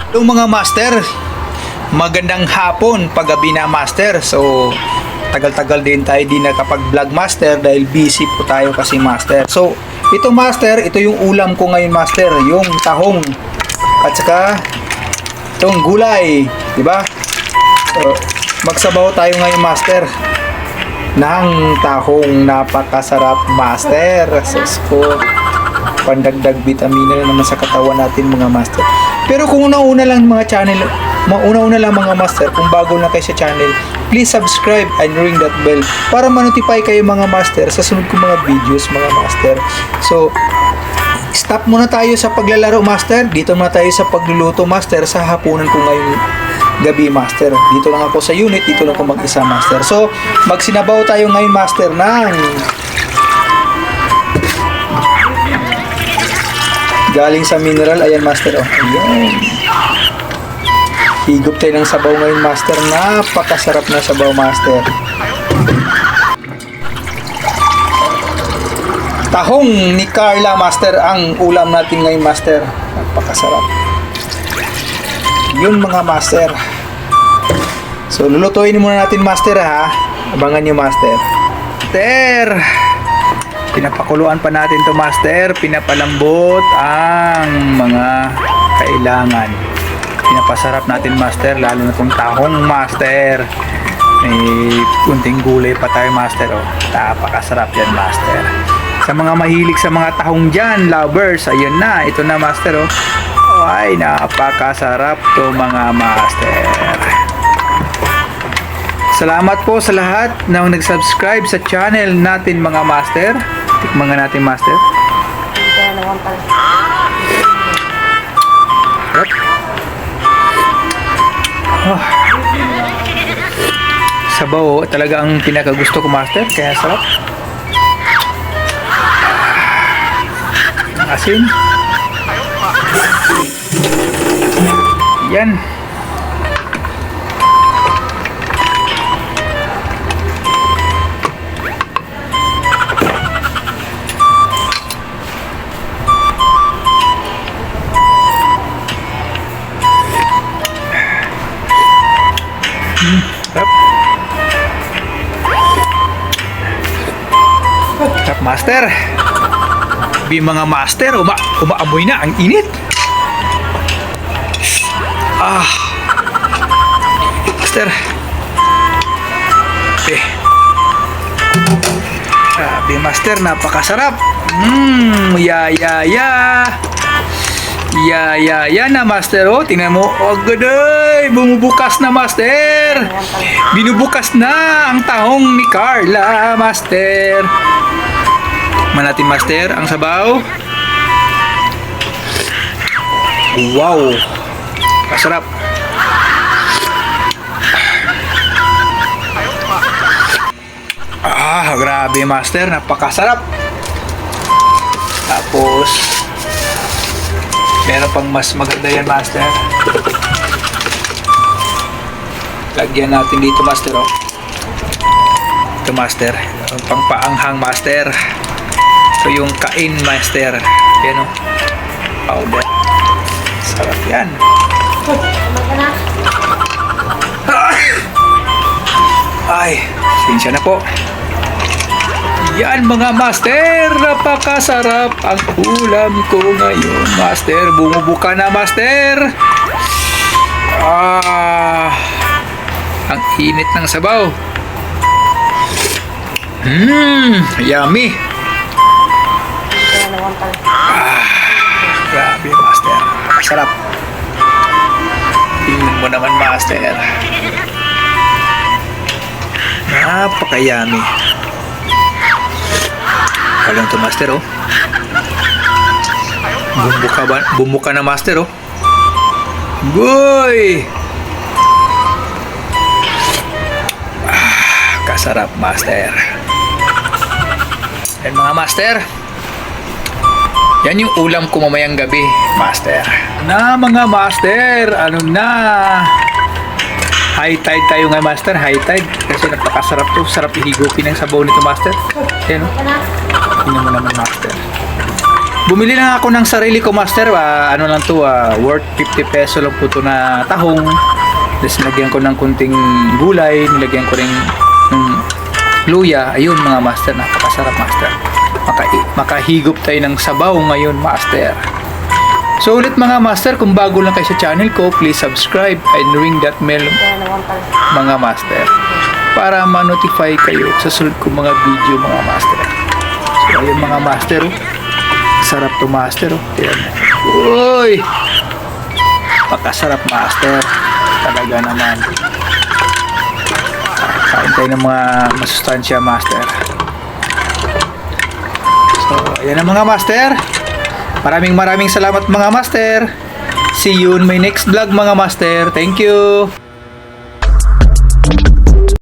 Hello mga master, magandang hapon, paggabi na master. So tagal-tagal din tayo di nakapag-vlog master dahil busy po tayo kasi master. So ito master, ito yung ulam ko ngayon master, yung tahong at saka itong gulay, di ba? So magsabaw tayo ngayon master ng tahong, napakasarap master. Sus ko, pandagdag vitamina na naman sa katawan natin mga master. Pero kung una-una lang mga channel, mauna-una lang mga master, kung bago na kayo sa channel, please subscribe and ring that bell para ma-notify kayo mga master sa sunod kong mga videos mga master. So, stop muna tayo sa paglalaro master. Dito muna tayo sa pagluluto master sa hapunan ko ngayong gabi master. Dito lang ako sa unit, dito lang ako mag-isa master. So, magsinabaw tayo ngayon master ng galing sa mineral. Ayan master, oh. Ayan. Higop tayo ng sabaw ngayon master. Napakasarap na sabaw master. Tahong ni Carla master ang ulam natin ngayon master. Napakasarap. Yun mga master. So lulutuin muna natin master ha. Abangan nyo master. Pinapakuluan pa natin to master, pinapalambot ang mga kailangan. Pinapasarap natin master, lalo na tong tahong master. May kunting gulay pa tayo master, oh. Napakasarap yan master. Sa mga mahilig sa mga tahong dyan, lovers, ayun na, ito na master, oh. Ay, napakasarap to mga master. Salamat po sa lahat na nag-subscribe sa channel natin mga master. Tikman nga natin master. Oh. Sabaw talaga ang pinakagusto ko master, kaya sarap. Asin. Yan. Sarap master. Mga master, umaamoy na ang init. Master. Sabi master, napakasarap. Ya na master, oh, tingnan mo, oh gaday, bumubukas na master. Binubukas na ang tahong ni Carla master. Natin master ang sabaw. Wow, masarap. Grabe master, napakasarap. Tapos meron pang mas maganda yan master. Lagyan natin dito master, oh. Ito master, pang paanghang master. So yung kain master, yan, oh, powder. Sarap yan. Ay, sinsya na po. Yan mga master, napakasarap ang ulam ko ngayon master. Bumubuka na master. Ang init ng sabaw. Yummy. Grabe master, napakasarap. Tingnan mo naman master. Napakayami. Walang to master, oh. Bumuka na master, oh. Boy! Kasarap master. Yan mga master. Yan yung ulam ko mamayang gabi master. Na mga master, ano na? High tide tayo nga master, high tide. Kasi napakasarap to, sarap ihigupin ang sabaw nito master. Yan, oh. Tingnan mo naman master. Bumili lang ako ng sarili ko, master. Ano lang to, worth 50 peso lang po to na tahong. Tapos nilagyan ko ng kunting gulay, nilagyan ko rin ng luya. Ayun mga master, napakasarap master. Makahigop tayo ng sabaw ngayon master. So ulit mga master, kung bago lang kayo sa channel ko, please subscribe and ring that bell mga master, para ma-notify kayo sa susunod kong mga video mga master. So ayun mga master, sarap to master. Ayan. Uy, pakasarap master, talaga naman. Kain tayo ng mga masustansya master. So ayan na mga master, maraming salamat mga master. See you in my next vlog mga master. Thank you.